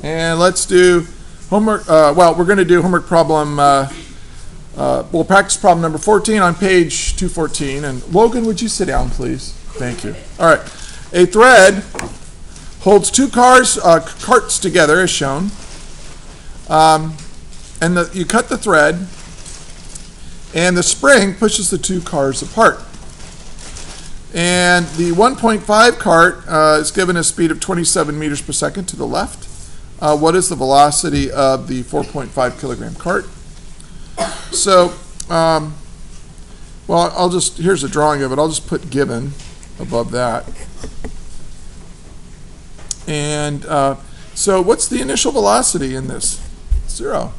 And let's do homework. Well, we're going to do homework problem. We'll practice problem number 14 on page 214. And Logan, would you sit down, please? Thank you. All right. A thread holds two carts together, as shown. And you cut the thread, and the spring pushes the two cars apart. And the 1.5 cart is given a speed of 27 meters per second to the left. What is the velocity of the 4.5 kilogram cart? So, well, here's a drawing of it. I'll just put given above that. And so what's the initial velocity in this? 0.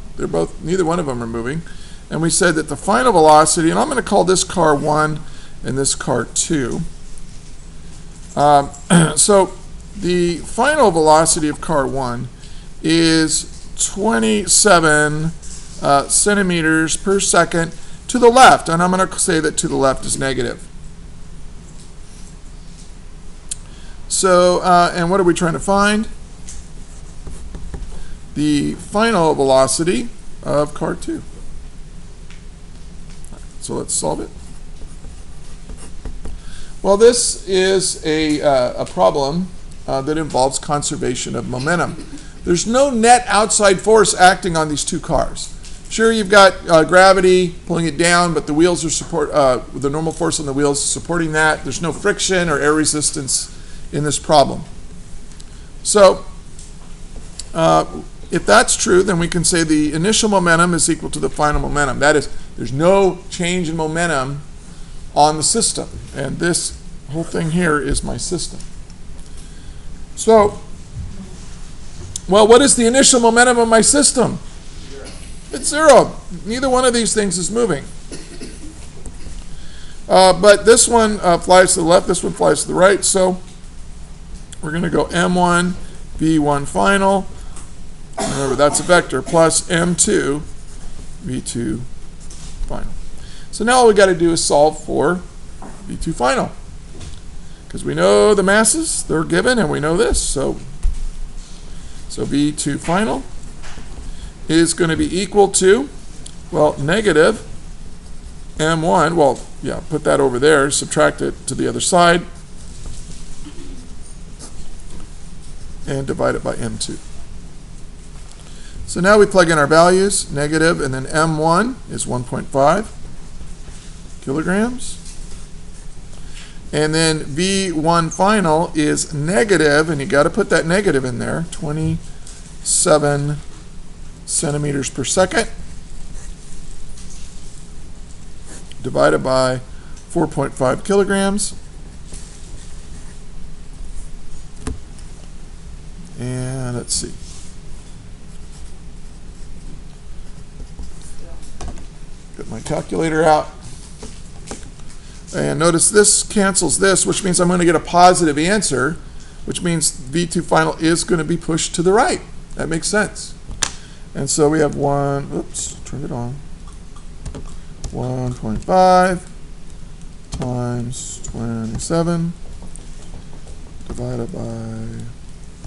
Neither one of them are moving. And we said that the final velocity, and I'm going to call this car 1 and this car 2. So the final velocity of car 1 is 27 centimeters per second to the left, and I'm going to say that to the left is negative. So, and what are we trying to find? The final velocity of car 2. So let's solve it. Well, this is a problem that involves conservation of momentum. There's no net outside force acting on these two cars. Sure, you've got gravity pulling it down, but the wheels are the normal force on the wheels is supporting that. There's no friction or air resistance in this problem. So, if that's true, then we can say the initial momentum is equal to the final momentum. That is, there's no change in momentum on the system. And this whole thing here is my system. So, well, what is the initial momentum of my system? 0. It's 0. Neither one of these things is moving. But this one flies to the left, this one flies to the right, so we're going to go M1, V1 final. Remember, that's a vector, plus M2, V2 final. So now all we got to do is solve for V2 final. Because we know the masses, they're given, and we know this. So V2 final is going to be equal to, well, negative M1. Well, yeah, put that over there, subtract it to the other side, and divide it by M2. So now we plug in our values, negative, and then M1 is 1.5 kilograms. And then V1 final is negative, and you got to put that negative in there, 27 centimeters per second, divided by 4.5 kilograms. And let's see. Get my calculator out. And notice this cancels this, which means I'm going to get a positive answer, which means V2 final is going to be pushed to the right. That makes sense. And so we have turn it on. 1.5 times 27 divided by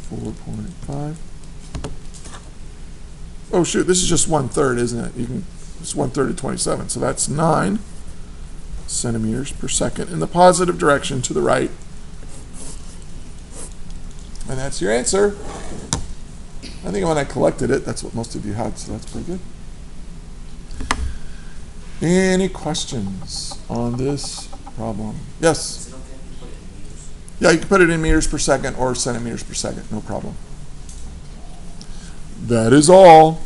4.5. Oh shoot, this is just 1/3, isn't it? It's 1/3 of 27, so that's 9 centimeters per second in the positive direction to the right. And that's your answer. I think when I collected it, that's what most of you had, so that's pretty good. Any questions on this problem? Yes? Is it okay to put it in meters? Yeah, you can put it in meters per second or centimeters per second, no problem. That is all.